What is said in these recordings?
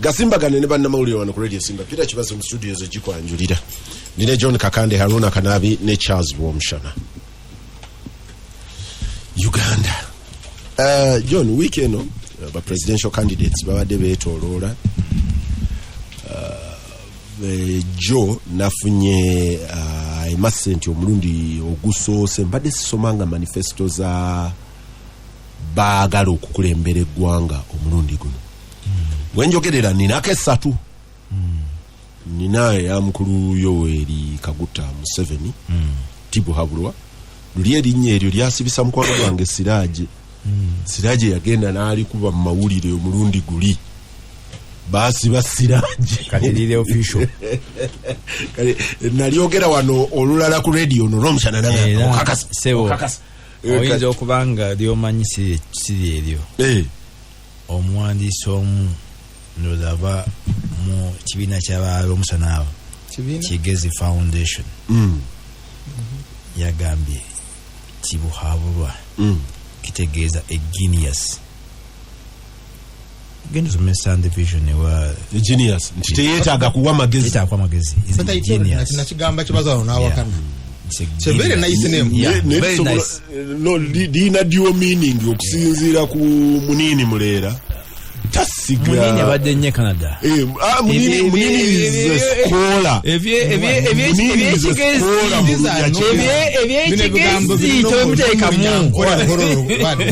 Gasimba ganene bannamawulire wano ku Radio Simba Peter Kibazo mu studio zo gikwanjulira ndine John Kakande Haruna Kanabi ne Charles Bomshana Uganda John weekend ba presidential candidates babadde beetoloola Joe nafunye emasenti omulundi ogusoose mbadde sisomanga manifesto za baagala okukulembera eggwanga omulundi guno wenjogerera ninako esatu nina ya mukulu Yoweri Kaguta Museveni Tibu Habulwa luli erinnya eryo lyasibisa mukwano gwange Siraje yagenda n'ali kuba mu mawulire omulundi guli basi basiraje kalirire official kale nalyogera wano olulala ku radio no Romshana nanga okakasa sebo oyinza okubanga lyomanyisi siri eryo omuwandiisi omu nolaba mu kibiina ky'abalwomusana abo Kigezi Foundation yagambye Tibuhabulwa kitegeeza a genius genius mesa division wa genius ntiyetaaga kuwa magezi genius nakigamba kibazo nawakana it's a very nice name very nice no dina dual meaning okusinzira ku munini muleera tasiga munini abadde nnyo Canada munini is a scholar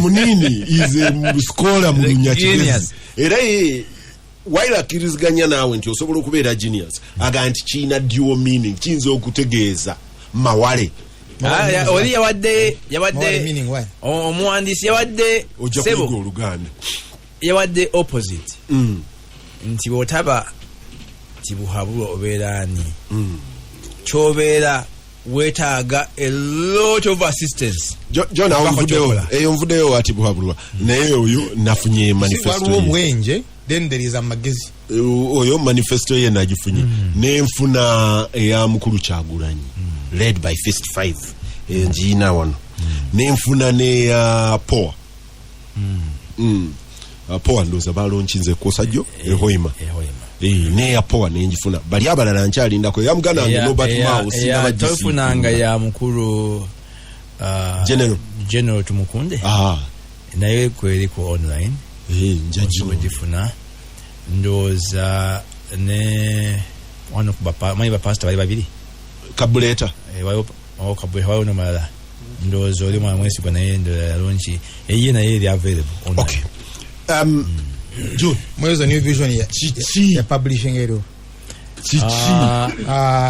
munini is a scholar mu Nyakigezi era while akiriziganya nawe nti osobola okubeera genius aga nti kina dual meaning kiyinza okutegeeza mawale oli yawadde omuwandiisi yawadde sebo Oluganda yawadde opposite nti bw'otaba Tibuhabulwa obeera ani kyobeera weetaaga a lot of assistance John nvuddeyo wa Tibuhabulwa naye oyo nafunye manifesto obwenje then there is a magezi oyo manifesto ye nagifunye nenfuna eya mukulu Kyagulanyi led by Fist 5 enjina wano nenfuna ne Poa Poa ndoza balonkinze kosajjo ehoima ne ya Poa nenjifuna bali abalala nkyalindako ya mugana nge Robert Mouse yafunanga ya mukulu General Tumukunde naye kweri ku online njagifuna ndoza ne wano kubapa mai ba pastor bali babiri Kabuleta wayo no mala ndozo oli mwa mwesi kwa naye ndo launchi eye na yeye available online. Okay John mwezo new vision ya publishing ero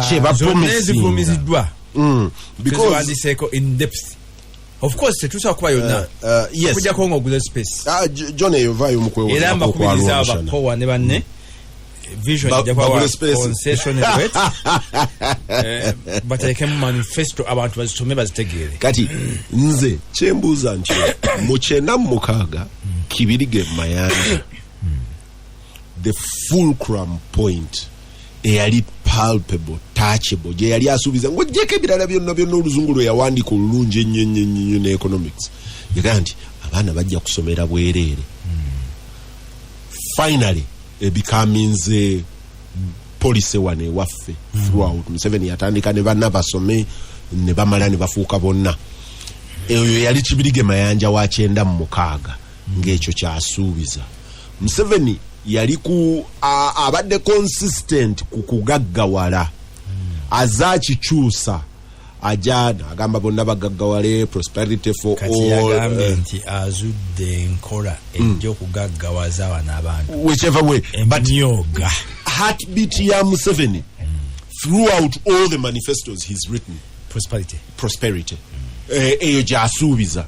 cheba promise dwa because andiseko in depth of course tusa kwa yona yes kuja kongo good space John eyovayo mukwewo elamba kubiza abapowa ne banne vision ya kwa concession rate but I can manifesto abantu bazisome bazitegere kati nze chembuza nti muchenda mukaga kibirige mayanja the fulcrum point eyali palpable touchable je yali asubiza ngojeke birala byonna oluzungu lwe yawandika olulungi ennyo ne economics yaganti abaana bajja kusomera bwerere finally it becomes a policy wane waffe throughout Museveni yatandika ne banna basome ne bamala ne bafuuka bonna eyo yali kibirige mayanja wa 96 ng'ekyo kyasuubiza Museveni yali ku abadde consistent ku kugaggawala azakikyusa ajana agamba bonna bagaggawale prosperity for all nti azudde nkola ejjo kugaggawaza wana abantu whichever way but yoga heartbeat ya Museveni throughout all the manifestos he's written prosperity eyo jasuubiza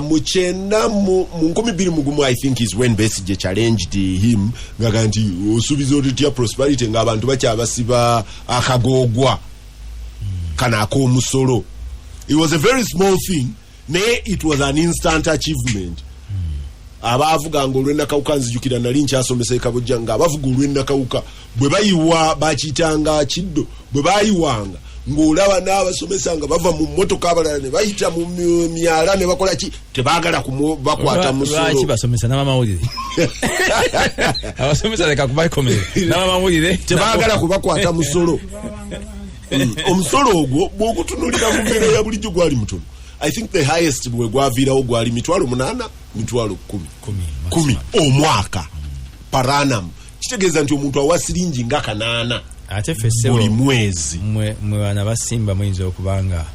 muchenda mu 2021 I think is when Besigye challenged him ngaganti osubizo otya prosperity nga abantu bakyabasiba akagogwa kana akomusolo. It was a very small thing naye it was an instant achievement. Abavuga ngo lwenda kawuka nzijukira nali nkyasomesa ekabujja nga abavuga lwenda kawuka bwe bayiwa bakitanga kiddo bwe bayiwanga ng'olaba n'abasomesa nga bava mu mmotoka abalala ne bayita mu myala ne bakola ki tebaagala bakwata musolo. Lwaki basomesa n'abamawulire abasomesa leka kubakomera n'abamawulire tebaagala kubakwata musolo. Omusolo ogwo bw'ogutunulira mu mbeera ya bulijjo gwali mutono. I think the highest bwe gwaviirawo gwali 8,000 10,000 omwaka per annum. Kitegeeza nti omuntu awa siringi nga 8 ate fesse buli mwezi. mwe bana basimba muyinza okubanga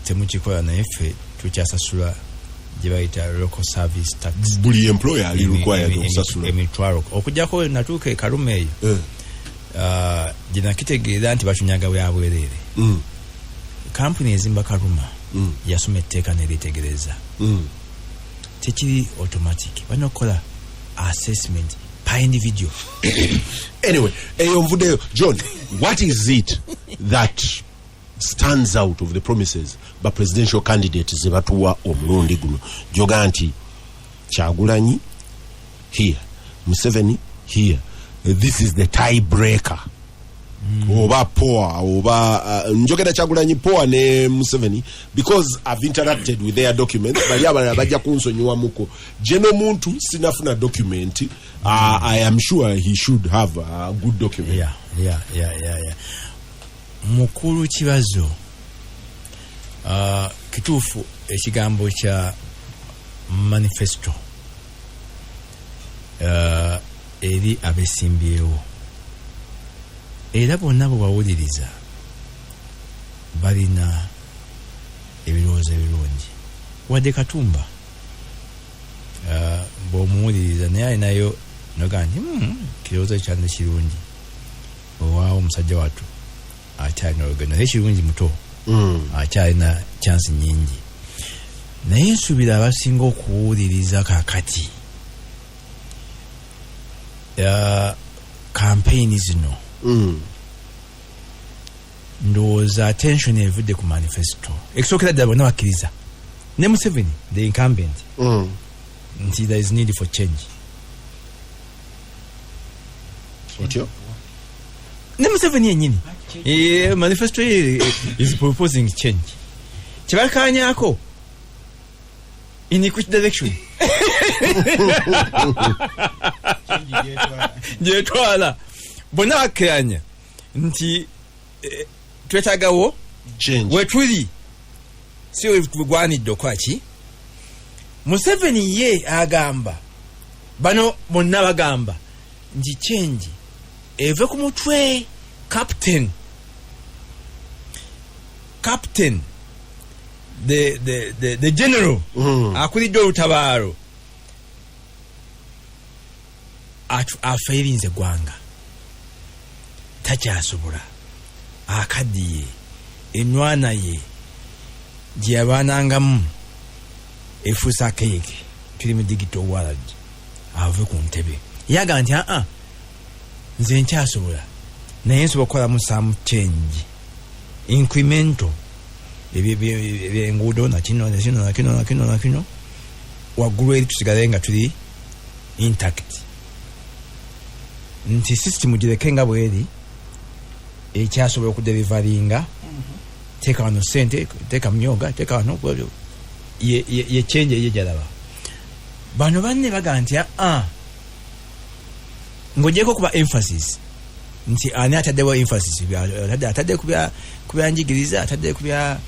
temukikola naye ffe tukyasasula gye bayita local service tax. Buli employer ali required okusasula emitwalo okujjako natuuka e Kalume eyo. Gye nakitegeera nti batunyaga bwa bwereere. Kampuni ezimba Kaluma yasoma etteeka neritegereza. Tekiri automatic banokola assessment per individual. Anyway, Mvudeyo, John, what is it that stands out of the promises by presidential candidates zebatuwa omulundi guno? Joga nti Kyagulanyi here, Museveni here. This is the tiebreaker. Oba poa, oba njogera Kyagulanyi poa ne Museveni because I've interacted with their documents. Bali abala bajja kunsonyiwa muko. Jeno muntu sinafuna document. I am sure he should have a good document. Yeah. Mukulu kibazo. Kituufu ekigambo kya manifesto. Eri abesimbyewo. Era bonna bwe bawuliriza balina ebirowoozo ebirungi wadde Katumba bw'omuwuliriza naye alinayo noga nti kirowoozo kyande kirungi owaawo omusajja wattu akyalina olugendo naye kirungi muto akyalina chansi nyingi naye nsuubira abasinga okuwuliriza kakati campaign zino ndowooza attention evudde ku manifesto ekisookera ddala bonna bakkiriza ne Museveni the incumbent nti there is need for change. Ne Museveni yennyini manifesto is proposing change. Kibakanyako in which direction? Jetwala bonna bakkiranya nti twetagawo wetuli si wegwanidde okwaki. Museveni ye agamba bano bonna bagamba nti change eve ku mutwe captain the general akulidde olutabaalo afairinze gwanga takyasobola akaddiye enwana ye gye yabaanangamu efuusa keeke tuli mu digital world ave ku ntebe yaga nti nze nkyasobola naye nsobola okukolamu some change incremental ebyenguudo nakino waggulu eri tusigale nga tuli intact nti system gireke nga bweri ekyasobola okudelivaringa teeka wano sente teeka myoga teeka wano ye change ye jalaba bano banne baga nti ng'ogyeko kuba emphasis nti ani ataddewo emphasis atadde ku byanjigiriza atadde ku bya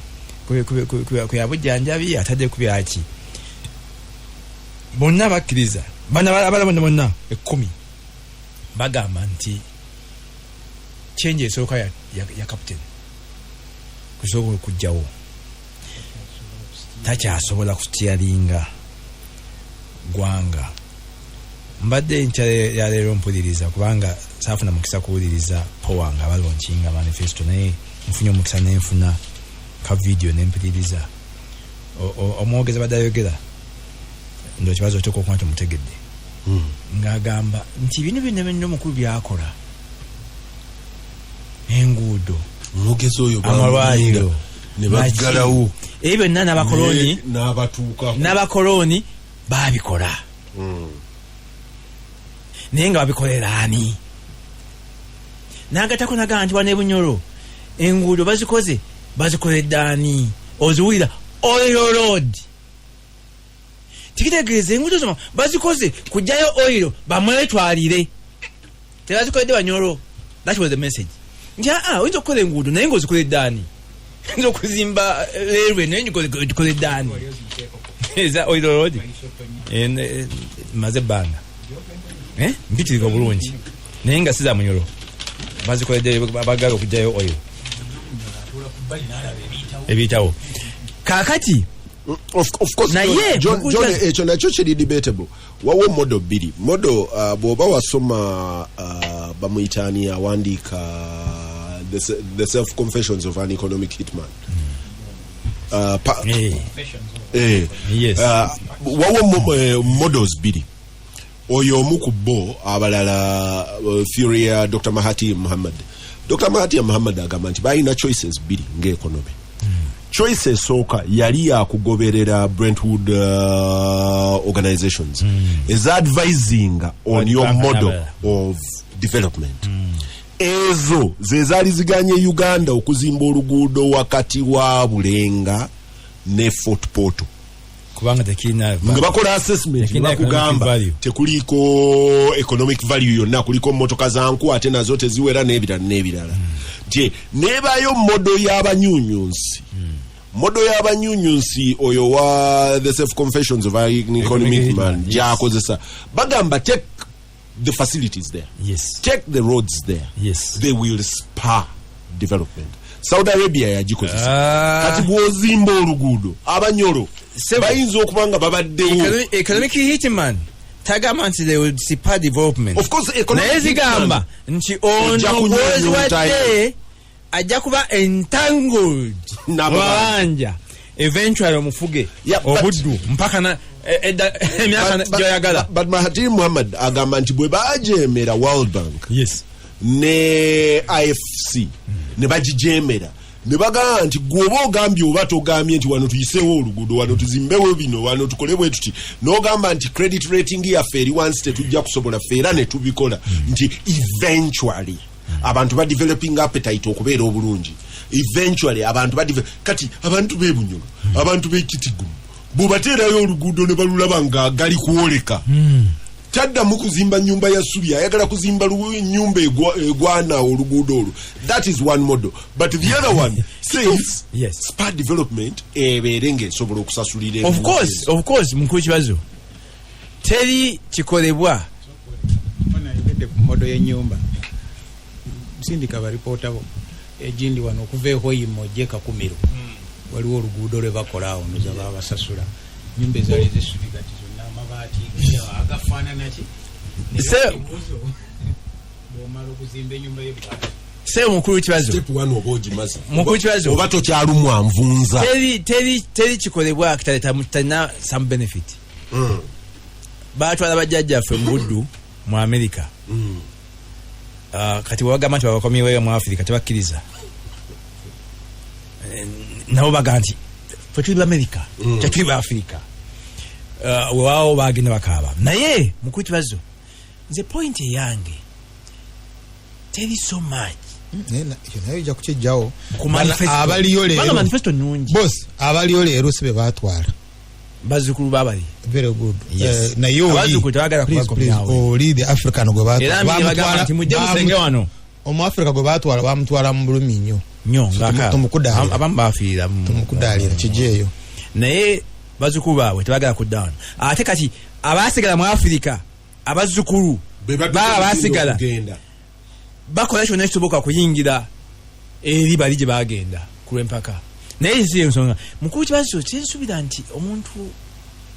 bujjanjabi atadde ku byaki bonna bakkiriza abala bonna 10 bagamba nti change esooka ya captain kusobola okujjawo takyasobola kutyalinga gwanga. Mbadde ya leero mpuliriza kubanga saafuna mukisa kuwuliriza powa nga balonkinga manifesto naye nfunye omukisa nenfuna ka video nempuliriza omwogeza badayogera ndo kibazo kyoko kwantu mutegedde ngagamba nti bino byonna omukulu byakola enguudo omwogezi oyo amalwaliro ne bagalawo ebyo byonna n'abakoloni babikola naye nga babikolera ani n'agatako naga nti wane Bunyoro enguudo bazikoledde ani oziwulira oil road tikitegeeza enguudo zino bazikoze kujjayo oil bamwetwalire tebazikoledde Banyoro. That was the message. Oyinza okukola enguudo naye ng'ozikoledde ani oyinza okuzimba railway naye ng'ozikoledde ani eza oil road maze ebbanga mpitiriza bulungi naye nga siza Munyoro bazikoledde bagala okujjayo oil ebiyitawo kakati of course John ekyo nakyo kiri debatable. Wawo modo bbiri modo bw'oba wasoma bamuyitaani awandiika the self confessions of an economic hitman wawo models bbiri oyo omu ku bo abalala theory ya Dr. Mahathir Mohamad agamba nti balina choices bbiri ng'economy. Choice esooka yali yakugoberera Brentwood organizations is advising on your model of development. Ezo zezaali ziganye Uganda okuzimba oluguudo wakati wa Bulenga ne Fort Portal. Kubanga tekina nga bakola assessment bakugamba tekuliko economic value yonna, kuliko motoka zanku ate nazo teziwera n'ebirala. Je nebayo modo y'abanyunyunsi modo y'abanyunyunsi oyo wa the self confessions of an economic man jakozesa bagamba take the facilities there, take the roads there, they will spur development. Saudi Arabia yagikozesa kati bwozimba oluguudo Abanyoro bayinza okubanga babaddewo economic hitman tagama nti they will spur development. Of course economic naye zigamba nti ono gwozi wadde ajja kuba entangled n'abanja eventually omufuge obuddu mpaka na emyaka gyoyagala. But Mahathir Mohamad agamba nti bwe bajeemera World Bank ne IFC ne bagijeemera ne bagamba nti gwoba ogambye oba togambye nti wano tuyiseewo oluguudo wano tuzimbewo bino wano tukole bwe tuti n'ogamba nti credit rating yaffe eri wansi tetujja kusobola feera ne tubikola nti eventually abantu ba developing appetite okubeera obulungi, eventually abantu ba kati abantu bebunyolo abantu b'ekitigumu bw'obateerayo oluguudo ne balulaba nga gali kuwoleka taddamu kuzimba nyumba ya subi, ayagala kuzimba nyumba egwana oluguudo olwo. That is one model, but the other one says spur development ebeere ng'esobola okusasulira. Of course mukulu kibazo teri kikolebwa modo y'ennyumba sindika baripota bo ejindi wano okuveho yimoje kakumiro waliwo oluguudo lwe bakola awo ndoza babasasula nyumba ezali zisubika tizonna amabaati agafaanana ki bomala okuzimba ennyumba y'ebbaati se mukulu kibazo step 1 oboji mazi mukulu kibazo oba tokyalumwa nvunza teri kikolebwa kitaleta some benefit. Batwala bajjajjaffe mu buddu mu America kati wabagamba nti babakomyewo mu Africa tebakkiriza nabo baga nti ffe tuli America kyatuli ba Africa wewaawo bagenda bakaaba naye mukulu kibazo nze point eyange teri so much nayo ija kukijjawo abaliyo leero manifesto nungi boss abaliyo leero sibe batwala bazukulu babali very good. Na yo abazukulu tebagala kubakomyawo oli the African gwe batwala bamutwala nti mujje musenge wano omu Africa gwe batwala bamutwala mu bulumi nnyo ngaka abamu bafiira tumukudaalira kijeeyo naye bazukulu baabwe tebagala kuddaano ate kati abasigala mu Africa abazukulu baba basigala bakola kyonna kisoboka kuyingira eri bali gye bagenda ku lw'empaka. Naye si ensonga mukulu kibazo kyensuubira nti omuntu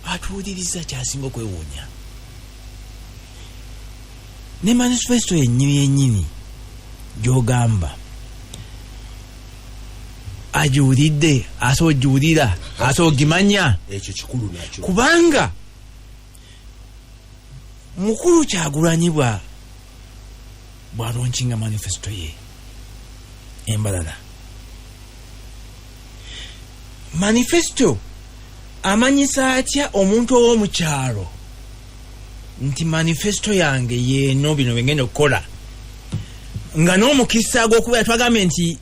atuwuliriza kyasinga okwewuunya ne manifesto yennyini gy'ogamba agiwulidde ate ogiwulira ate ogimanya ekyo kikulu nakyo kubanga mukulu Kyagulanyi bwalonkinga manifesto ye embalala manifesto amanyisa atya omuntu ow'omukyalo nti manifesto yange yeeno bino bengenda okukola nga n'omukisa gw'okubeera twagambye nti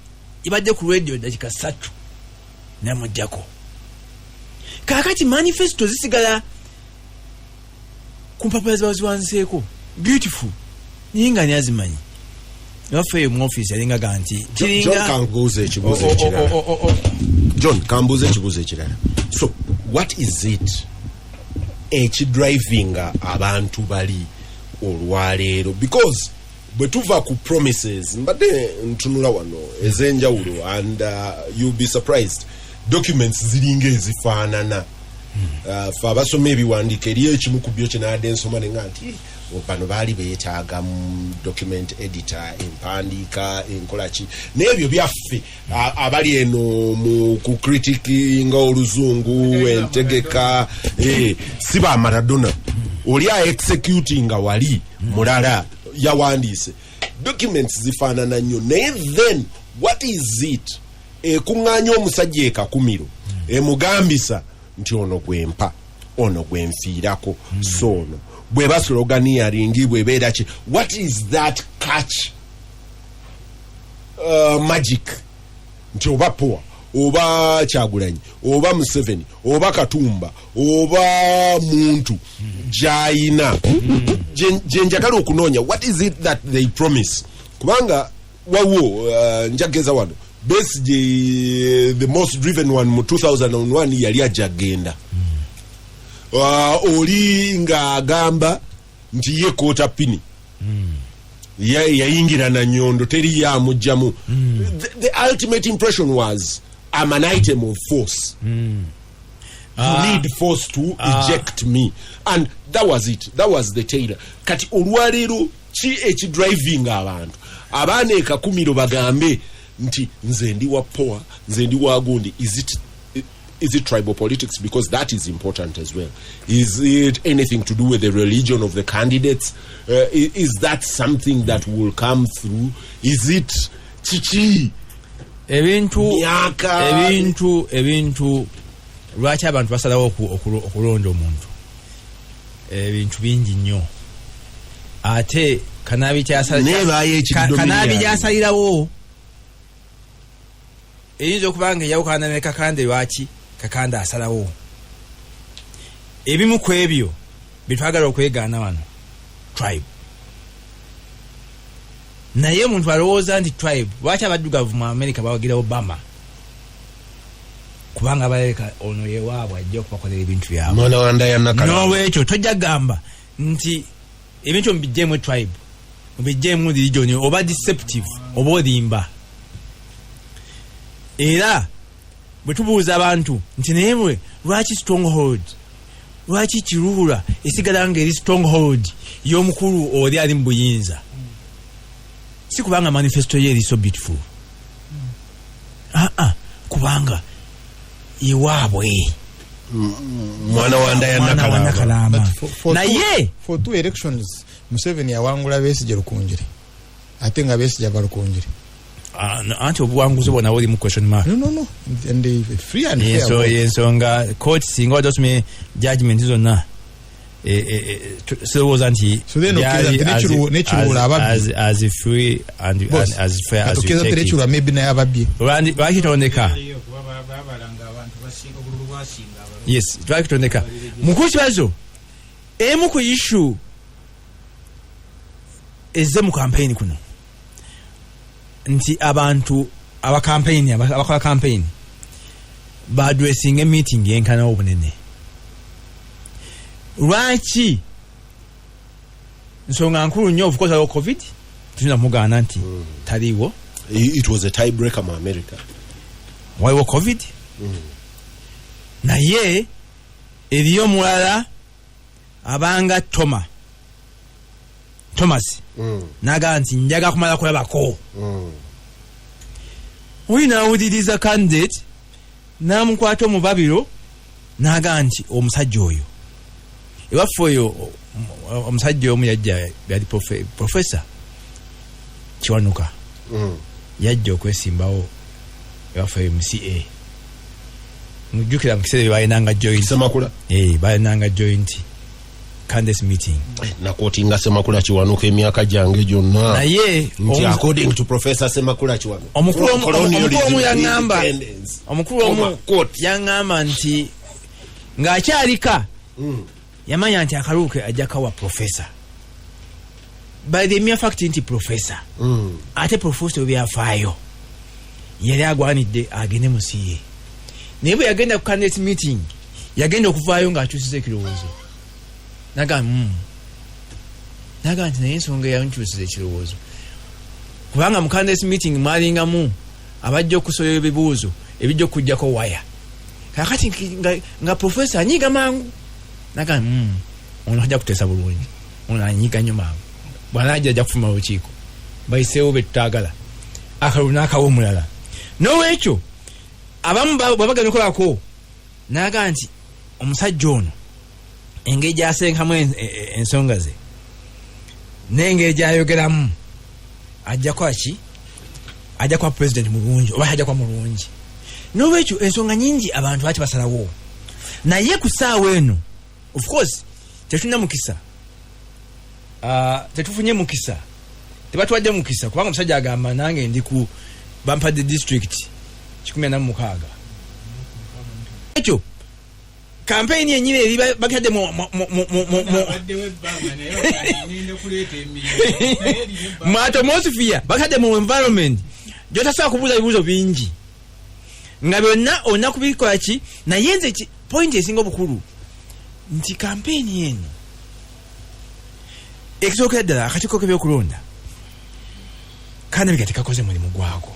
ibadde ku radio dakika 3 namujjako kakati manifesto zisigala ku mpapula ziwanseeko beautiful nyinga nyazimanyi waffe mu office yalinga ganti John kambuze ekibuuzo ekirala. So what is it driving abantu bali olwaleero, because bwe tuva ku promises mbadde ntunula wano ez'enjawulo and you'll be surprised documents ziringa ezifaanana. Fa abasoma ebiwandiiko eriyo ekimu ku byo kyenabadde nsoma ne nga nti bano baali beetaaga document editor, empandiika, enkolaki n'ebyo byaffe abali eno mu ku criticinga oluzungu entegeka si ba Maradona oli executing wali mulala yawandiise documents zifaanana nnyo naye then what is it ekuŋŋaanya omusajja ekakumiro emugambisa nti ono gwempa ono gwenfiirako soono bwe baslogania bwebeera ki what is that catch magic nti oba Poa oba Kyagulanyi oba Museveni oba Katumba oba muntu gyayina gye njagala okunoonya what is it that they promise kubanga wawo njageza wano Besigye the most driven one mu 2001 yali ajagenda oli nga agamba nti ye kota pini yayingira na nyondo teri yamujjamu. The ultimate impression was I'm an item of force. You need force to eject me, and that was it. That was the tailor. Kati olwaleero ki driving abantu abaneeka kumiro bagambe nti nze ndi wa Poa nze ndi wa gundi. Is it tribal politics? Because that is important as well. Is it anything to do with the religion of the candidates? Is that something that will come through? Is it chichi? Ebintu lwaki abantu basalawo okulonda omuntu ebintu bingi nnyo ate kanabi kyasalirawo eyinza okubanga eyawukana ne Kakande lwaki Kakande asalawo ebimu ku ebyo bitwagala okwegaana wano tribe naye omuntu alowooza nti tribe lwaki abaddugavu mu America bawagira Obama kubanga baleka ono yewaabwe ajja okubakolera ebintu byabwe n'olwekyo tojja gamba nti ebintu mubijjeemu tribe mubijjeemu religion oba deceptive oba olimba. Era bwe tubuuza abantu nti naye lwaki stronghold lwaki Kiruhura esigala nga eri stronghold y'omukulu oli ali mu buyinza si kubanga manifesto ye eri so beautiful kubanga iwaabwe mwana wa Nakalamba naye for 2 elections Museveni yawangula Besigye Lukunjiri ate nga Besigye Lukunjiri anti obuwanguzi bwonna buli mu question mark. No. And they free and fair. Yensonga court singa odosome judgment zonna so was anti so then natural as free and as fair as you take it. Maybe na ababye bakitondeka yes bakitondeka mukukibazo emu ku issue eze mu campaign kuno nti abantu abakola campaign ba addressing a meeting yenkana obunene lwaki nsonga nkulu nnyo of course of COVID tuna mugana nti taliwo it was a tiebreaker mu America waliwo COVID naye eriyo mulala abanga Thomas naga nti njaga kumala kulabako wina awuliriza candidate namukwata mu babiro naga nti omusajja oyo ewaffe oyo omusajja omu yajja yali professor Kiwanuka yajja okwesimbawo ewaffe MCA mujjukira mu kiseera balinanga joint Semakula balinanga joint candidates meeting nakotinga Semakula Kiwanuka emyaka gyange gyonna naye according to Professor Semakula Kiwanuka omukulu omu yangamba nti ng'akyalika yamanya nti akaluuke ajja kawa professor by the mere fact nti professor ate professor byafaayo yali agwanidde agende musiye naye bwe yagenda ku candidate meeting yagenda okuvaayo ng'akyusiza ekirowoozo naga nti naye ensonga yankyusiza ekirowoozo kubanga mu candidate meeting mwalingamu abajja okusobola ebibuuzo ebijja okujjako waya kakati nga professor anyiga mangu naga ono ajja kuteesa bulungi ono anyiga nnyo mangu bw'anajja ajja kufuma lukiiko bayiseewo be tutaagala akalulu n'akawo omulala n'olwekyo abamu bwabagenda okolako naga nti omusajja ono engeri gyasenkamu ensonga ze n'engeri gyayogeramu ajja kwaki ajja kwa president mulungi oba ajja kwa mulungi n'olwekyo ensonga nyingi abantu bati basalawo naye ku ssaawa eno of course tetulina mukisa tetufunye mukisa tebatuwadde mukisa kubanga omusajja agamba nange ndi ku bampadde district 16 ekyo campaign yenyine eri bakadde mu atmosphere bakadde mu environment gyotasobola kubuuza ebibuuzo bingi nga byonna olina kubikola ki naye nze point esinga obukulu nti campaign eno ekisookera ddala akakiiko k'ebyokulonda kandi biga tekakoze mulimu gwako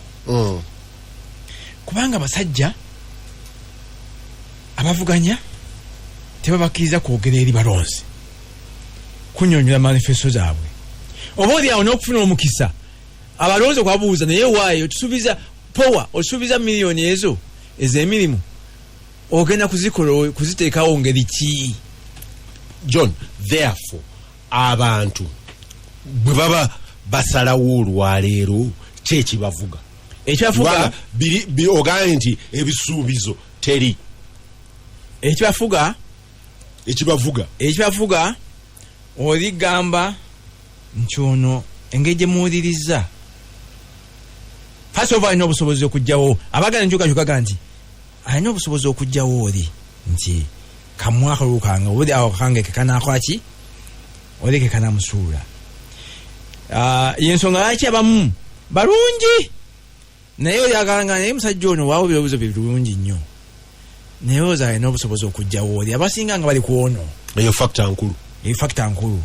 kubanga abasajja abavuganya tebabakkiriza kwogera eri balonzi kunyonyola manifesto zaabwe oba oli awo n'okufuna omukisa abalonzi okwabuuza naye waayo tusuubiza power osuubiza miliyoni ezo ez'emirimu ogenda kuzikola kuziteekawo ngeri ki John therefore abantu bwe baba basalawo olwaleero kyekibavuga ekyafuga ogaye nti ebisuubizo teri ekibavuga oligamba nti ono engeri gye muwuliriza fasi ova alina obusobozi okugjawo abagana nkyukakyukaga nti alina obusobozi okugjawo oli nti kamwakalukanga oli awo kange kekanakolaki oli kekanamusuula yensonga lwaki abamu balungi naye oli agalanga naye musajja ono waawo birobuzo birungi nnyo naye oza alina obusobozi okugjawo oli abasinga nga bali kuono eyo factor nkulu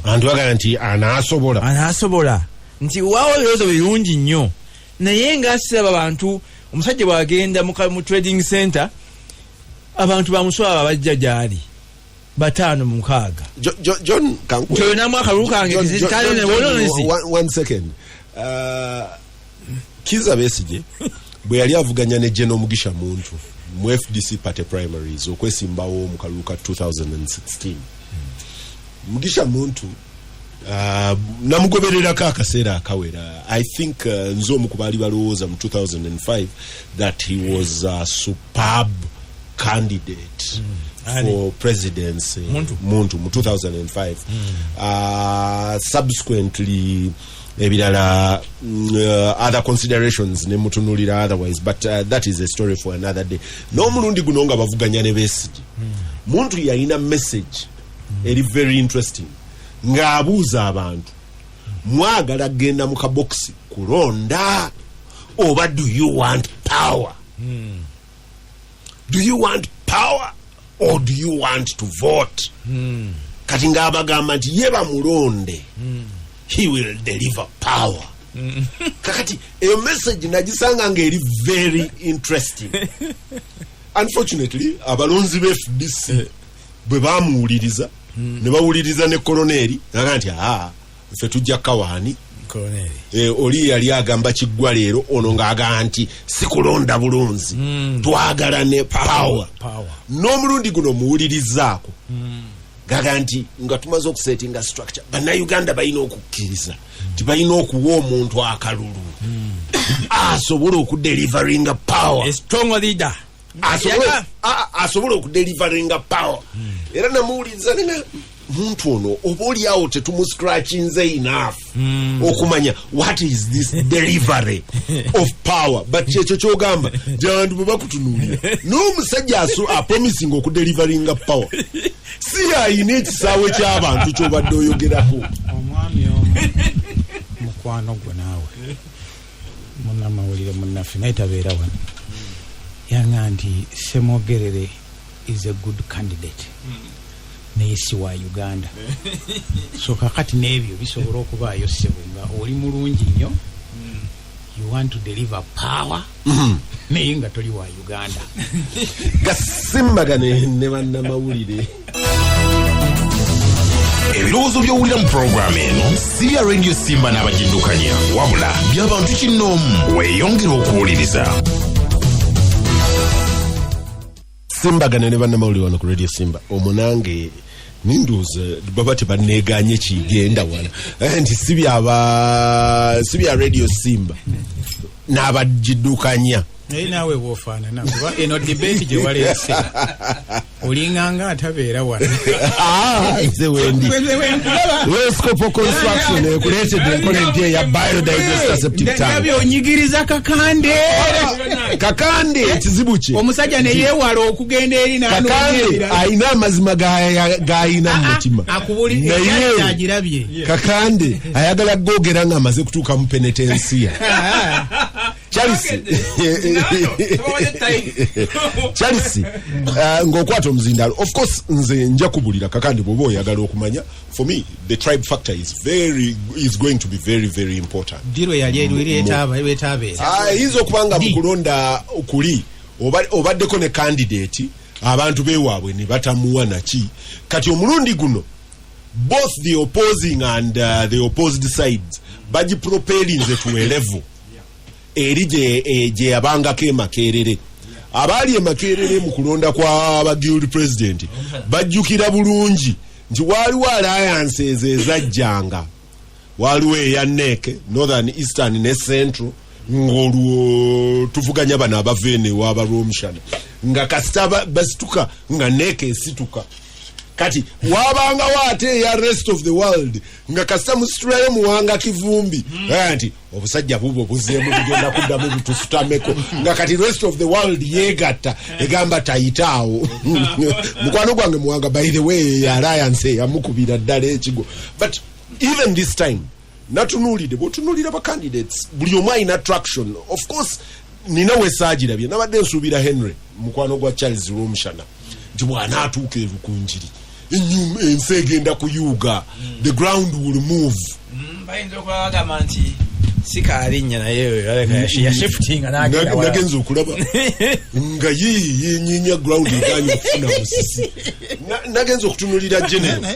anti bagala nti anaasobola nti waawo birobuzo birungi nnyo naye ng'asiraba abantu omusajja bw'agenda mu trading center abantu bamuswaba bajja gyali 5-6 John kankuwe na mwaka lukange kizikale wolonesi 1 second Kiza Besigye bwe yali avuganya ne General Mugisha Muntu mu FDC party primaries okwesimbawo mu kaluka 2016 Mugisha Muntu namugoberera akaseera akawera I think nzo mukubali balowooza mu 2005 that he was a superb candidate for presidency Muntu mu 2005 subsequently ebirala other considerations ne mutunulira otherwise but that is a story for another day n'omulundi guno nga bavuganya ne Besigye Muntu yalina message eri very interesting ng'abuuza abantu mwagala genda mu kaboksi kulonda oba do you want power do you want power or do you want to vote kati ng'abagamba nti ye bamulonde he will deliver power kakati eyo message nagisanga ng'eri very interesting unfortunately abalonzi be FDC bwe bamuwuliriza ne bawuliriza ne koloneri naga nti ffe tujja kawaani oli yali agamba kiggwa leero ono ng'agamba nti sikulonda bulunzi twagala ne power n'omulundi guno muwulirizaako gaga nti nga tumaze okusetinga structure bannayuganda balina okukkiriza tibalina okuwa omuntu akalulu asobola okudeliveringa power asobola okudeliveringa power era namuwuliriza muntu ono oba oli awo tetumuscratchinze enough okumanya what is this delivery of power, but kyekyo kyogamba gyantu bwe bakutunuulira n'omusajja apromising okudeliveringa power si ayina ekisaawe ky'abantu kyobadde oyogerako. Omwami omu mukwano gwe naawe munnamawulire munnaffe naye tabeera wano yanga nti Semogerere is a good candidate naye si wa Uganda. So kakati n'ebyo bisobola okubaayo ssebo nga oli mulungi nnyo you want to deliver power naye nga toli wa Uganda. Gasimbagane ne bannamawulire. Ebirowoozo by'owulira mu puroguramu eno si bya Radio Simba n'abagiddukanya wabula by'abantu kinnoomu weeyongera okuwuliriza. Simbagane ne bannamawulire wano ku Radio Simba omunange ninduuza baba tebanneeganye kigenda wala nti si bya Radio Simba n'abagiddukanya. Naye naawe bw'ofaanana kuba eno debate gye waleese olinganga atabeera wano. Nze wendi Wescopo Construction ekuleetedde enkola empya ya Biodigester Septic Tank. Byonyigiriza Kakande ekizibu kye omusajja ne yeewala okugenda eri Kakande ayina amazima g'ayina mu mutima naye agirabye. Kakande ayagala googera nga amaze kutuuka mu penetensiya. Charles ng'okwata omuzindalo. Of course nze nja kubulira Kakande bw'oba oyagala okumanya. For me the tribe factor is going to be very very important. Diro yali etabeera ayinza okubanga mu kulonda okuli obaddeko ne candidate abantu beewaabwe ne batamuwa naki kati omulundi guno both the opposing and the opposed sides bagipropellinze to a level eri gye yabangako emakerere. Abaali emakerere mu kulonda kwa aba guild president bajjukira bulungi nti waaliwo alliances ezajjanga. Waaliwo eya NEC, Northern Eastern ne Central, ng'olwo tuvuganya bano abaveene w'abalw'omushana nga kasita basituka nga NEC esituka. Kati wabangawo ate eya rest of the world nga kasita musitulayo muwanga kivumbi nti obusajja bubo buzeemu bugenda kuddamu butusutameko nga kati rest of the world yeegatta egamba tayitaawo. Mukwano gwange muwanga by the way alliance eyamukubira ddala ekigo. But even this time natunuulidde bw'otunuulira ba candidates buli omu alina attraction. Of course nina wesaagirabye nabadde nsuubira Henry mukwano gwa Charles Lw'omushana nti bw'anaatuuka erukunjiri ensi egenda kuyuuga, the ground will move. Bayinza okulabagamba nti sikaalinya naye yashifutinga nagenza okulaba nga yenyinya ground eganye okufuna musisi. Nagenza okutunulira General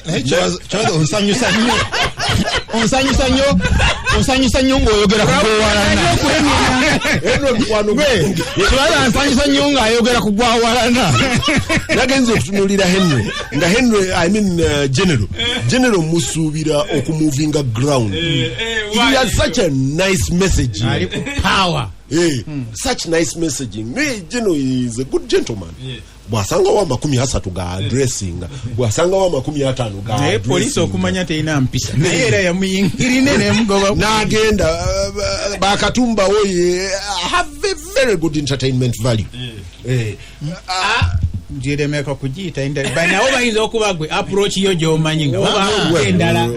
onsanyusa nnyo ng'oyogera ku gwawalana. Nsanyusa nnyo ng'ayogera ku gwawalana. Nagenza okutunulira Henry nga Henry General musuubira okumuvinga ground. He has such a nice message. Power. Such nice messaging. General is a good gentleman. Bwasanga wa 30 ga addressing, bwasanga wa 50 ga naye police okumanya teina mpisa naye era yamuyingirine nemugoba n'agenda bakatumba oye have a very good entertainment value. Jeremeka kujita banawo bayinza okuba gwe approach yo gy'omanyi nga oba endala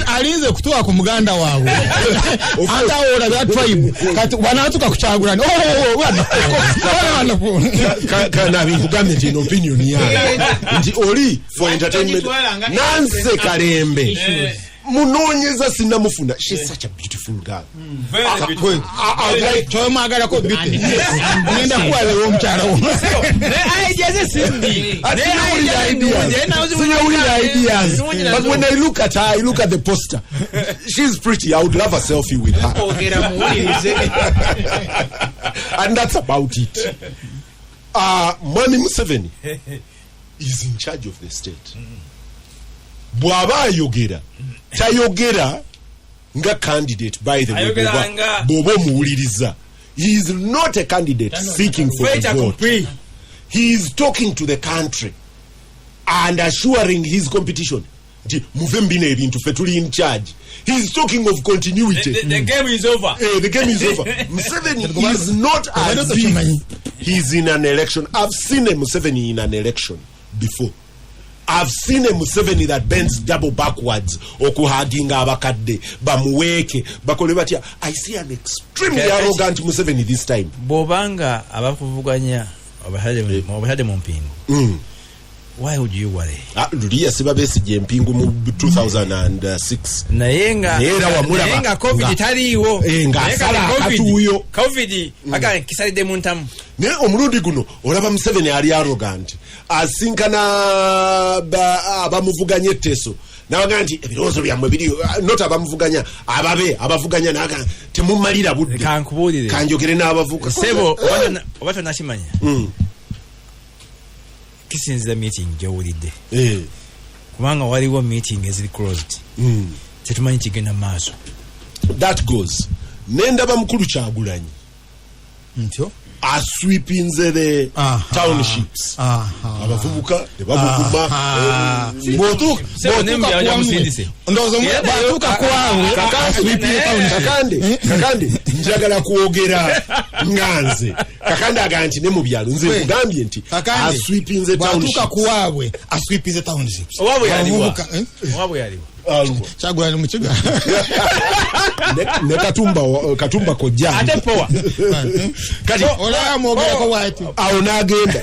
alinze kutuwa ku muganda waabwe atawola that tribe kati wanatuka kuchagulana kana bikugambye nti opinion yawe nti oli for entertainment Nancy Kalembe munonyeza sinamufuna. She's such a beautiful girl. Very good. Magala ko biti. Ngenda kuwa leo mchara wo. Ideas simbi. Ideas. But when I look at her, I look at the poster. She's pretty. I would love a selfie with her. And that's about it. Mwami Museveni is in charge of the state. Bwaba ayogera tayogera nga candidate by the way bobo muwuliriza. He is not a candidate seeking for the vote. He is talking to the country and assuring his competition nti muve mbine ebintu fe tuli in charge. He's talking of continuity. The game is over. The game is over. Museveni is not as if he's in an election. I've seen a Museveni in an election before. I've seen a Museveni that bends double backwards okuhaginga abakadde bamuweke bakole batya. I see an extremely arrogant Museveni this time. Bobanga abakuvuganya obahade mu mpingo. Why would you worry? Lulia Sibabesige mpingu mu 2006. Nayenga COVID taliwo. COVID aka kisalide mu ntamu. Ne omulundi guno olaba Museveni ali arrogant. Asinkana abamuvuganye Teso. Nawaga nti ebirozo byamwe biri not abamuvuganya abavuganya naga temumalira budde. Kankubulire. Kanjogere n'abavuga. Sebo obato nashimanya. Kisinzira meeting gyawulidde kubanga waliwo meeting eziri closed tetumanyi kigenda maaso. That goes nendaba mukulu Kyagulanyi ntyo asweepinze the townships abavubuka tebabuguma kakande njagala kwogera nganze kakande aganti ne mu byalo nze kugambye nti asweepinze townships kuwabwe asweepinze townships owabwe yaliwa Kyagulanyi mu kiga ne katumba kojja ate poa kati olaya mwogera wati awo n'agenda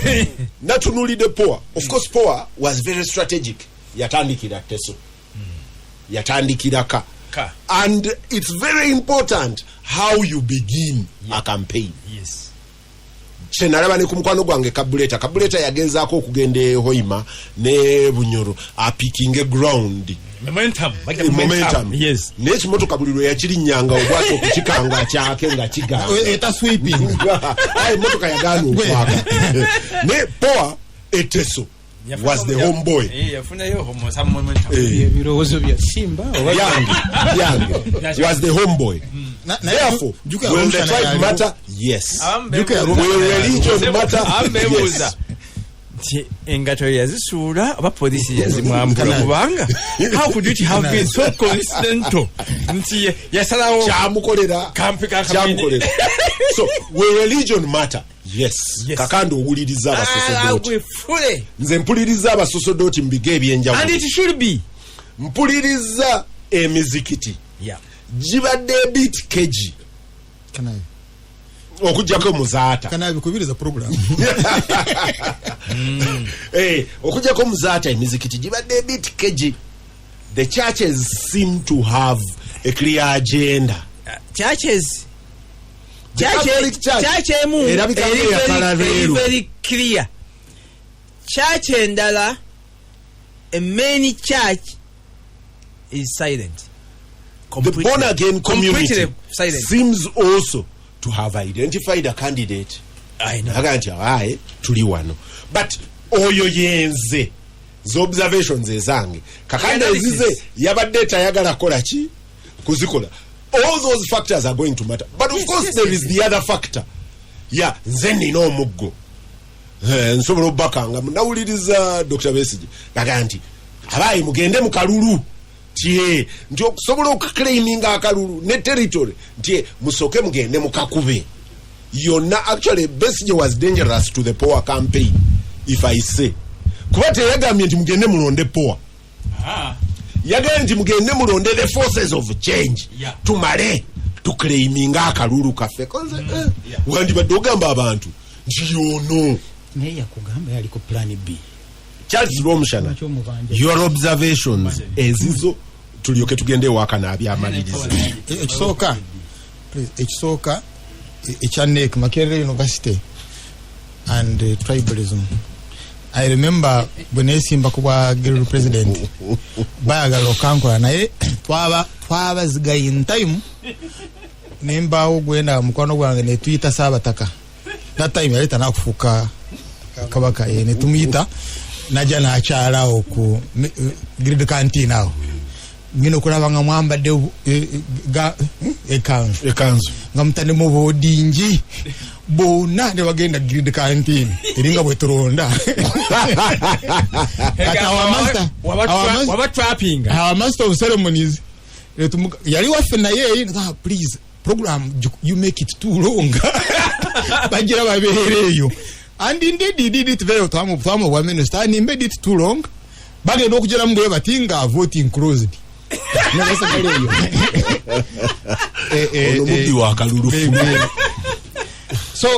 natunulide poa. Of course poa was very strategic. Yatandikira Teso yatandikira ka and it's very important how you begin a campaign. Yes. Chenaraba ne kumkwano gwange kabuleta yagenzaako okugenda Hoima ne Bunyoro apikinge ground momentum. Yes. N'ekimotoka buli lwe yakirinyanga obwako okukikanga kyake nga kigamba eta sweeping motoka yagaana okwaka ne poa Teso was the homeboy. Ebirowozo bya Simba Young was the homeboy. Therefore, when the tribe matter, yes. When religion matter, yes. Engato yazisula aba polisi yazimwamukana kubanga how could it have been so coincidental nti yasalawo kyamukolera kyamukolera so when religion matter, yes. Kakando owuliriza abasosodoti nze mpuliriza abasosodoti mbige ebyenjawulo and it should be mpuliriza emizikiti gibadde bit keji okujjako muzaata kana bikubiriza program okujjako muzaata emizikiti gibadde bit keji. The churches seem to have a clear agenda. Church very clear. Church endala a many church is silent. The born again community seems also to have identified a candidate. I know. Aye, tuli wano. But oyo yenze observations ezange kakanda ezize yabadde tayagala kola ki kuzikola. All those factors are going to matter. But of course there is the other factor. Nze nina omuggo nsobola obbakanga nawuliriza Dr. Besigye gaga nti abayi mugende mu kalulu tie nti okusobola okuclaiminga akalulu ne territory nti musoke mugende mu kakube yonna. Actually Besigye was dangerous to the poor campaign if I say kuba teyagambye nti mugende mulonde poor. Yagambye nti mugende mulonde the forces of change tumale tuclaiminga akalulu kaffe wandibadde ogamba abantu nti yono naye yakugamba yali ku plan B. Charles Romshana, your observations ezizo tulyoke tugende waka na abyamaliriza. Ekisooka ekyanek Makerere University and tribalism. I remember when esimba kuba girl president bayagala okankola naye twaba zigaye in time nemba ogwenda mukwano gwange ne tuyita Sabataka. That time yaleta nakufuka kabaka ne tumuyita najja nakyala oku grid canteen awo ngino kulaba nga mwambadde ekanzu nga mutane mu bodingi bonna ne bagenda grid canteen eringa bweturonda waba trapping our master of ceremonies yali waffe naye please program you make it too long bagira babeereyo and indeed he did it very time of minister and he made it too long bagenda okugera mu batinga voting closed so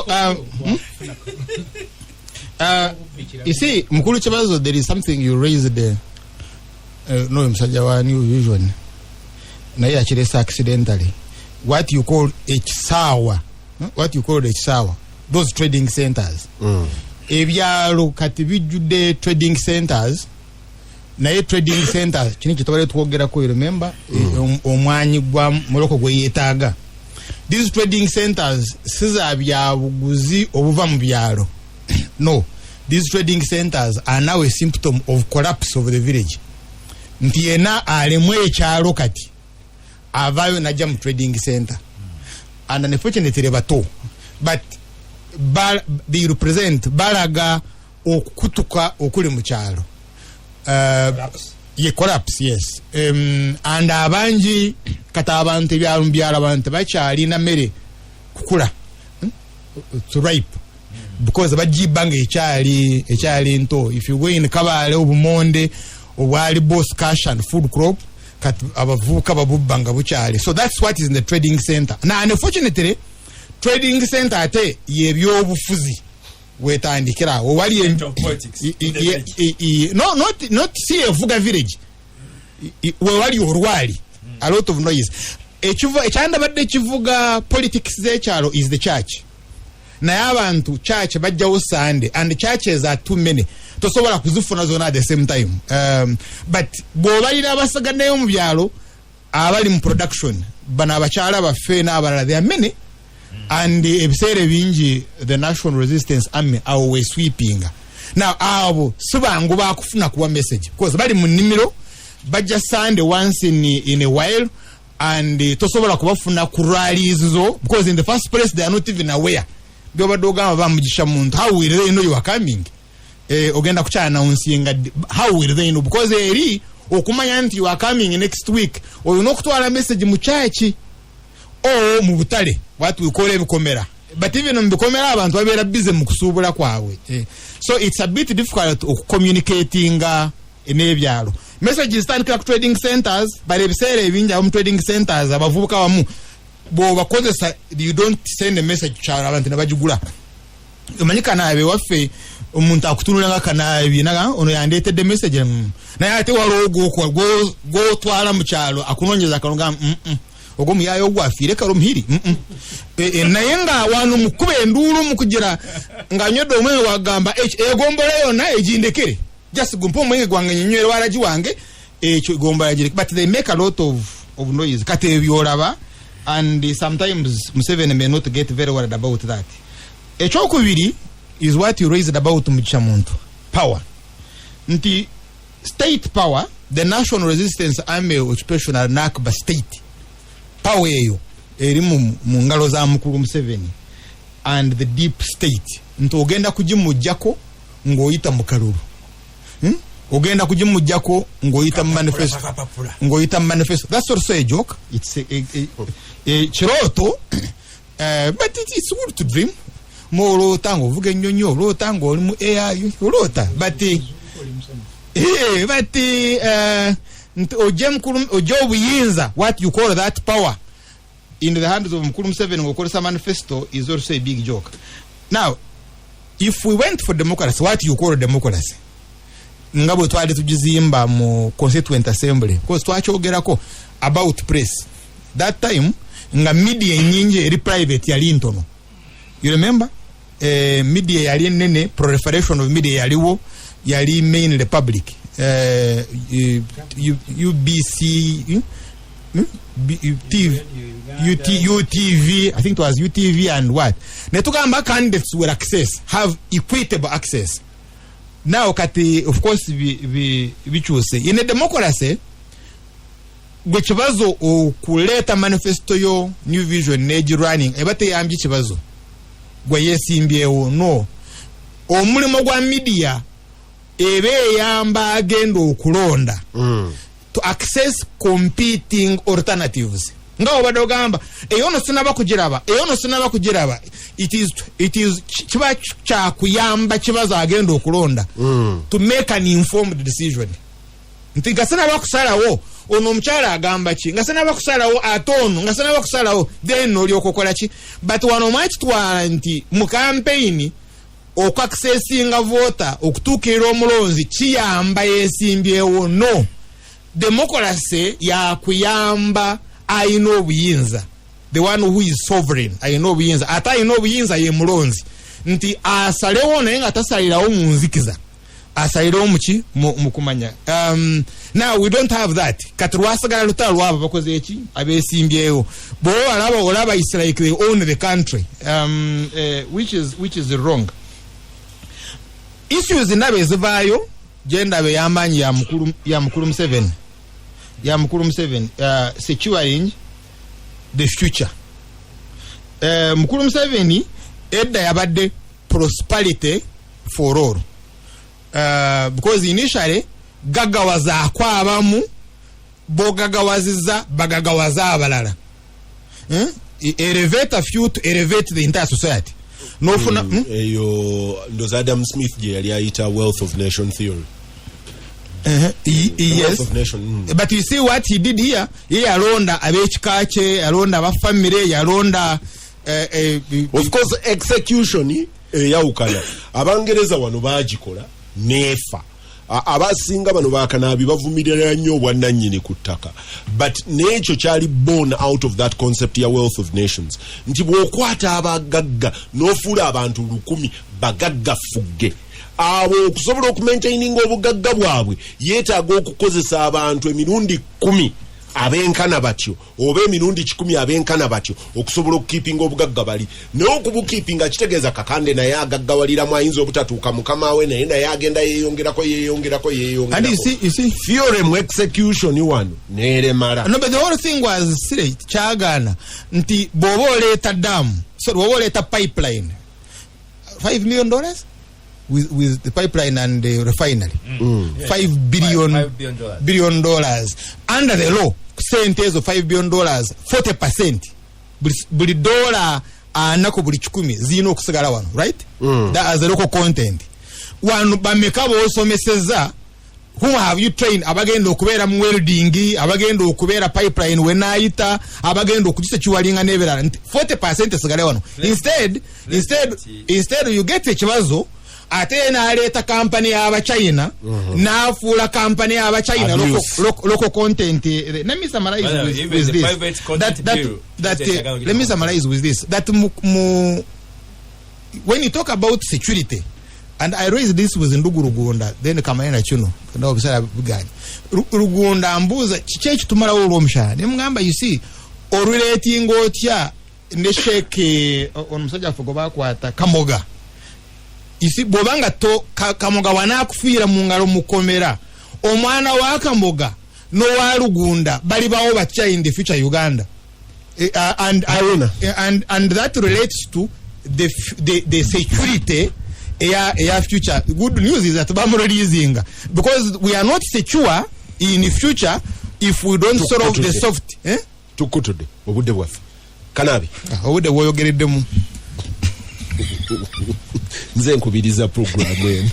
you see mukulu kibazo there is something you raised there no msajja wa new vision na ya chiresa accidentally what you call ekisawa those trading centers ebyalo kati bijudde trading centers naye trading centers kini kitwale twogera ko remember omwanyi gwa muloko gwe yetaaga these trading centers siza bya buguzi obuva mu byalo no these trading centers are now a symptom of collapse of the village nti yena alemwe ekyalo kati avayo najja mu trading center and unfortunately bato but they represent balaga okukutuka okuli mu kyalo ye collapse yes and abanji kata abantu byalo abantu bakyali na mere kukula to ripe because bajibanga ekyali nto if you go in Kabale obumonde obwali boss cash and food crop kat abavuka babubanga bukyali so that's what is in the trading center now unfortunately trading center ate yebyobufuzi wetandikira owali no not see evuga village wewali orwali a lot of noise ekyanda badde kivuga politics zekyalo is the church naye abantu church bajjawo Sunday and churches are too many tosobola kuzifuna zona at the same time but bwobalira abasaganeyo mu byalo abali mu production bana abakyala baffe n'abalala there are many and ebiseere bingi the National Resistance Army are sweeping now abo sibangu bakufuna kuwa message because bali mu nimiro bajja Sunday once in a while and tosobola kubafuna ku rallies zo because in the first place they are not even aware byobadogama bamugisha muntu how will they know you are coming ogenda kucha announcing how will they know because eri okumanya nti you are coming next week or nokutwala message mu church o mu butale what we call ebikomera but even mu bikomera abantu babera busy mu kusubula kwawe so it's a bit difficult communicating in ebyalo messages stand ku trading centers but ebiseere ebinja mu trading centers abavubuka bamu bo bakozesa you don't send a message cha abantu nabajugula umanyika nabe waffe omuntu akutunula kanabi naga ono yandetedde message naye ate walogo go twala mu kyalo akunonyeza kalonga ogomu yayo gwafire kalo muhiri naye nga wanu mukube endulu mukujira nga nyodo omwe wagamba egombole yona ejindekere just gumpo omwe gwange nyenywere waraji wange ekyo gomba yajire but they make a lot of noise kate byolaba and sometimes Museveni may not get very worried about that. Ekyokubiri is what you raised about Muchamuntu power. Nti state power, the National Resistance Army occupational nakba state power eyo eri mu ngalo za mukulu Museveni and the deep state nti ogenda kujimujjako ngoyita mukalulu ogenda kujimujjako ngoyita manifesto that's also a joke. It's a chiroto but it's good to dream moro tango vuga nyonyo ro tango oli mu AI rota but ojem yinza what you call that power in the hands of Mukulu Museveni ngokolesa manifesto is also a big joke. Now if we went for democracy, what you call democracy ngabo twali tujizimba mu constituent assembly because twachogerako about press that time nga media nyingi eri private yali ntono. You remember media yali nene proliferation of media yaliwo yali main republic UBC UTV I think it was UTV and what netugamba candidates will have equitable access. Now kati of course we choose in a democracy gwekibazo okuleta manifesto yo new vision neji running ebate yambi kibazo gwe yeesimbyewo no omulimu gwa media ebe eyamba agenda okulonda to access competing alternatives nga obadde ogamba eyono sinaba kugiraba it is kiba kyakuyamba kibazo agenda okulonda to make an informed decision nti nga sinaba kusalawo ono omukyala agamba ki nga sinaba kusalawo atono nga sinaba kusalawo then olyoka okola ki but wano mwakitwala nti mu campaign okwaccessinga voter okutuukirira omulonzi kiyamba yeesimbyewo no democracy yakuyamba ayina obuyinza the one who is sovereign ayina obuyinza ate ayina obuyinza ye mulonzi nti asalewo naye nga tasalirawo mu nzikiza asalirewo muki mukumanya now we don't have that kati lwasigala lutalo lwabo bakoze eki abeesimbyewo bwolaba olaba is like they own the country which is wrong. Issues ndabe ezivaayo gyendabe y'amaanyi ya mukulu Museveni securing the future. Mukulu Museveni edda yabadde prosperity for all because initially gagawazaako abamu bogagawaziza bagagawaza abalala elevate a few to elevate the entire society. Nofuna eyo ndoza Adam Smith je yali ayita wealth of nation theory. Yes, of nation. But you see what he did here, ye alonda abekika kye, alonda abafamily, yalonda of course execution eyawukana abangereza wano bagikola nefa abasinga bano bakanabi bavumirira nnyo obwannannyini ku ttaka but n'ekyo kyali born out of that concept ya wealth of nations nti bw'okwata abagagga n'ofuula abantu 100 bagagga fugge abo okusobola okumaintaininga obugagga bwabwe yeetaaga okukozesa abantu emirundi 10 abenkana batyo oba emirundi 10 abenkana batyo okusobola okukeepinga obugagga bali n'okubukeepinga kitegeeza kakande naye agaggawaliramu ayinza obutatuuka mukama we naye agenda yeeyongerako and you see theorem execution wano neeremala. No, but the whole thing was straight kyagaana nti bw'oba oleeta damu bw'oba oleeta pipeline $5 million with the pipeline and the refinery. $5 billion under the law. Sentes of $5 billion, 40%. Buli dollar anako buli 10 zino okusigala wano, right? That as a local content. Wano bameka bosomeseza who have you trained abagenda okubeera mu welding abagenda okubeera pipeline wenayita abagenda okukisa kiwalinga nebera 40% esigale wano. Instead you get ekibazo ate n'aleeta kampani y'Abachina n'afuula kampani y'Abachina local content. Let me summarize with this. That when you talk about security, and I raised this with Ndugu Rugunda, then Kamanena Chuno, no obisala bugani. Rugunda mbuza chichechi tumalawo olw'omushahara. Ne mugamba you see orulating otya ne sheke omusajja afugo bakwata Kamoga. Isi bobanga to Kamoga wanakufiira mu ngalo mukomera omwana wa Kamoga no wa Rugunda bali bawo bacha in the future Uganda and that relates to the security air future. Good news is that bam releasing because we are not secure in the future if we don't solve the soft tukutude obudde bwaffe kanabi obudde bwoyogereddemu nze nkubiriza program eno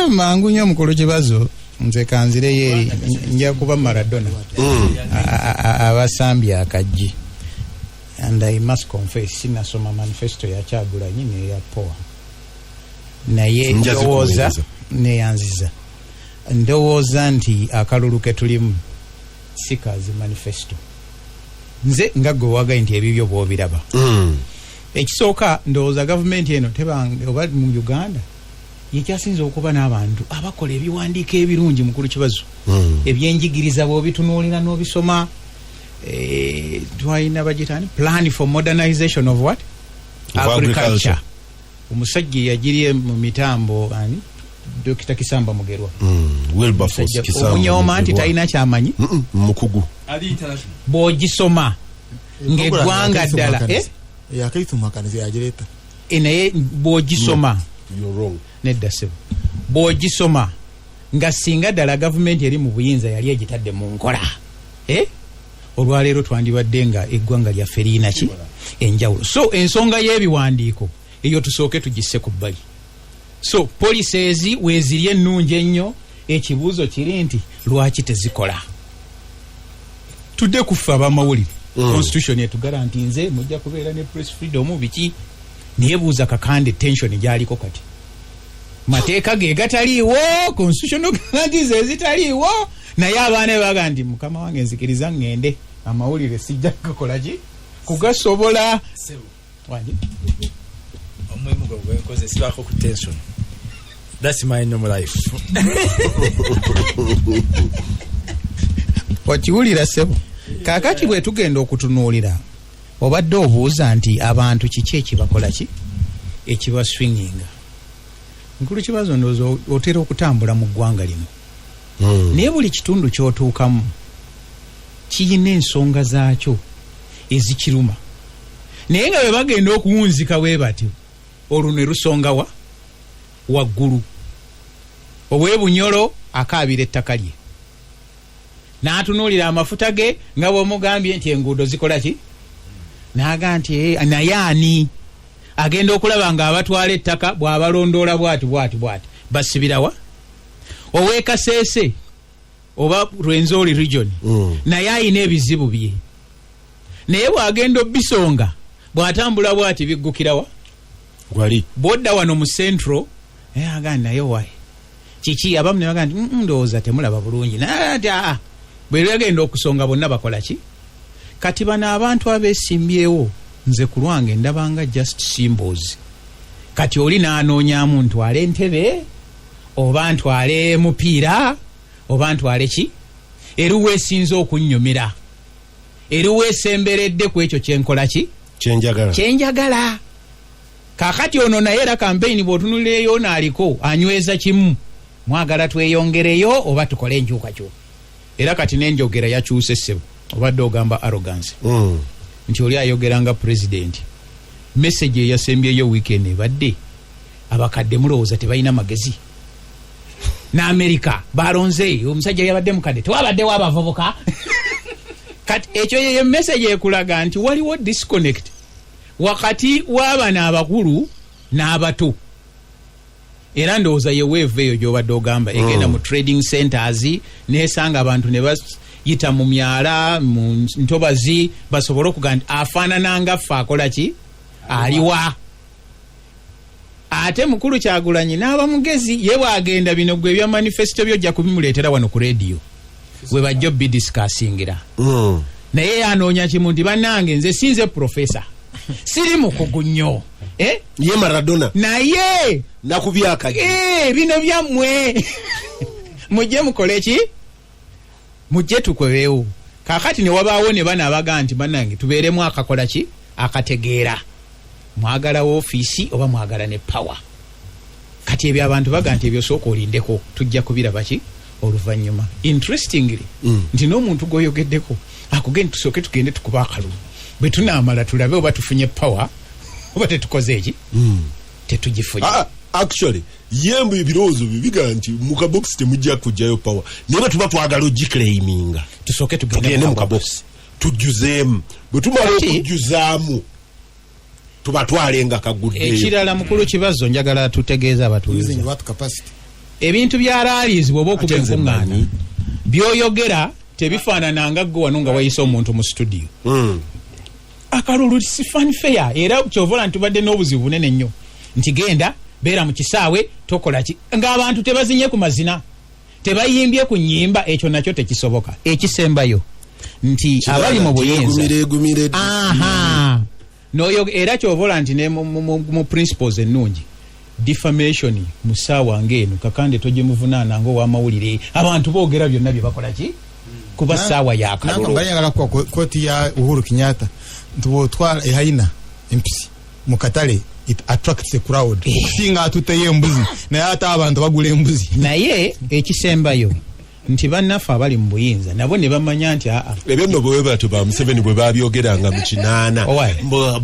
mangu nnyo mukulu kibazo nze kanzire yeri nja kuba Maradona abasambya akajji and I must confess sinasoma manifesto ya Kyagulanyi ne ya Poa naye ndowooza neyanziza ndowooza nti akalulu ke tulimu sikazi manifesto nze nga gwe wagaye nti ebibyo bw'obiraba ekisooka ndowooza gavumenti eno tebange oba mu Uganda yekyasinza okuba n'abantu abakola ebiwandiiko ebirungi mukulu kibazo ebyenjigiriza bw'obitunuulira n'obisoma twalina bagitani plan for modernization of what agriculture omusajja yagiriye mu mitambo ani Dr. Kisamba Mugerwa Wilberforce Kisamba omunyoma nti talina kyamanyi mukugu bw'ogisoma ng'eggwanga ddala yakayitumakaniza yagireta naye bw'ogisoma You're wrong. nedda ssebo bw'ogisoma nga singa ddala gavumenti eri mu buyinza yali egitadde mu nkola olwaleero twandibadde nga eggwanga lyaffe liina ki enjawulo. So ensonga y'ebiwandiiko eyo tusooke tugisse ku bbali. So policies weeziri ennungi ennyo, ekibuuzo kiri nti lwaki tezikola? Tudde kuffe abamawulire constitution etugarantinze mujja kubeera ne press freedom biki, naye buuza kakande tension gyaliko kati. Mateeka ge gataliiwo, constitutional guarantees ezitaliiwo, naye abaana baga nti mukama wange nzikiriza ngende amawulire sijja kukola ki kugasobola. Wangi omwemu gwe nkoze sibako ku tension. That's my normal life. Wakiwulira sebo kakati bwe tugenda okutunuulira obadde obuuza nti abantu kiki ekibakola ki ekibaswinginga. Nkulu kibazo ndowooza otera okutambula mu ggwanga lino. Naye buli kitundu ky'otuukamu kiyina ensonga zaakyo ezikiruma, naye nga bwe bagenda okuwunzika bwe batyo olwo ne lusongawa waggulu. Obwebunyolo akaabira ettaka lye n'atunuulira amafuta ge nga bw'omugambye nti enguudo zikola ki, n'aga nti naye ani agenda okulaba nga abatwala ettaka bw'abalondoola bwati basibirawa? Ow'Ekaseese oba Rwenzori region naye ayina ebizibu bye, naye bw'agenda Obisonga bw'atambula bwati biggukirawa? Gwali bodda wano mu central aga naye wae kiki abamu ne baga nti ndowooza temulaba bulungi, nati bwe yagenda okusonga bonna bakola ki? Kati bano abantu abeesimbyewo nze ku lwange ndabanga just symbols. Kati oli n'anoonyaamu ntwale entebe oba ntwale mupiira oba ntwale ki, eriwo esinza okunnyumira, eriwo esemberedde ku ekyo kyenkola ki kyenjagala. Kakati ono naye era campaign bw'otunulireyo naaliko anyweza kimu, mwagala tweyongereyo oba tukole enkyukakyuka. Era kati n'enjogera yakyuse ssebo, obadde ogamba arrogance nti oli ayogeranga president. Message eyasembyeyo weekend ebadde abakadde mulowooza tebalina magezi. N'Amerika balonze omusajja yabadde mukadde tewabaddewo abavubuka. Kati ekyo ye message ekulaga nti waliwo disconnect wakati w'abaana abakulu n'abato. Era ndowooza ye weeve eyo gy'obadde ogamba egenda mu trading centers n'esanga abantu ne bayita mu myala mu ntobazi basobole okuga nti afaanana nga ffe akola ki aliwa. Ate mukulu Kyagulanyi n'aba mugezi ye bw'agenda bino gwe ebya manifesto byojja kubimuleetera wano ku radio we bajja bidiscassingira. Naye yanoonya kimu nti bannange nze sinze professor siri mukugu nnyo ye Maradona naye nakubyaka bino byammwe mujje mukole ki, mujje tukweweewo. Kakati ne wabaawo ne bana abaga nti bannange tubeeremu akakola ki akategeera, mwagala ofiisi oba mwagala ne power. Kati ebyo abantu baga nti ebyo sooka olindeko tujja kubiraba ki oluvannyuma. Interestingly nti n'omuntu gw'oyogeddeko akugenda tusooke tugende tukuba akalulu bwe tunaamala tulabe oba tufunye power oba tetukoze eki tetugifunye. Actually yembu ebirowoozo bibiga nti mu kabox temujja kujjayo power, naye tuba twagala ogiclaiminga tusooke tugende mu kabox tujjuzeemu. Bwe tumala okujjuzaamu tuba twalenga kaguddeyo. Ekirala mukulu kibazo njagala tutegeeza abatuuze ebintu bya rallies bw'oba okuba enkuŋŋaana by'oyogera tebifaanananga gwe wano nga wayise omuntu mu studio. Akalulu si fanfare era kyovola nti tubadde n'obuzibu bunene nnyo nti genda beera mu kisaawe tokola ki ng'abantu tebazinye ku mazina tebayimbye ku nnyimba, ekyo nakyo tekisoboka. Ekisembayo nti abali mu buyinza era kyovola nti ne mu principles ennungi defamation mu ssaawa ng'eno kakande togimuvunaana ng'owamawulire abantu boogera byonna bye bakola ki kuba ssaawa yakalulu. Bayagala kwa koti ya Uhuru Kenyatta nti bw'otwala ehaina empisi mu katale it attracts a crowd okusinga atuteyo embuzi naye ate abantu bagula embuzi. Naye ekisembayo nti bannaffe abali mu buyinza nabo ne bamanya nti ebyo nno bwe batyo ba Museveni bwe babyogeranga mu kinaana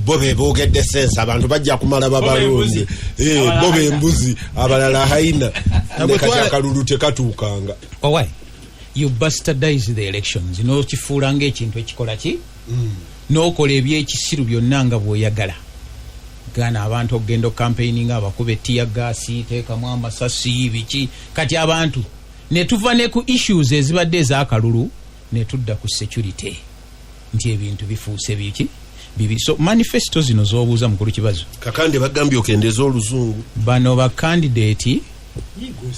bo be boogedde sense abantu bajja kumala babalonde bo be embuzi abalala haina nekati akalulu tekatuukanga. You bastardize the elections n'okifuula ng'ekintu ekikola ki n'okola ebyekisiru byonna nga bw'oyagala gana abantu okugenda campaigning abakuba ettiya gaasi teekamu amasasi biki kati abantu ne tuva ne ku issues ezibadde ez'akalulu ne tudda ku security nti ebintu bifuuse biki bibi. So manifesto zino z'obuuza mukulu Kibazo kakande bagambye okendeeza oluzungu bano ba candidate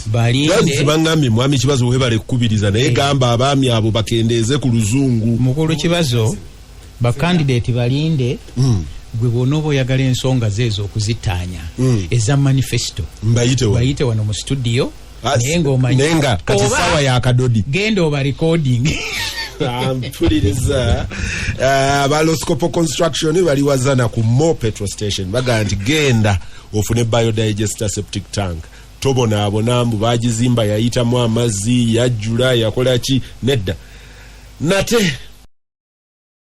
balinde bangambye mwami Kibazo webale kukubiriza naye gamba abaami abo bakendeeze ku luzungu mukulu Kibazo ba candidate balinde gwe bw'onooba oyagala ensonga zeezo okuzitaanya eza manifesto bayite wano mu studio naye ng'omanyi kati sawa ya kadodi genda oba recording mpuliriza Baloscopo Construction bali wazana ku Mo petrol station baga nti genda ofune biodigester septic tank tobonaabona mbu bagizimba yayitamu amazzi yajjula yakola ki nedda nate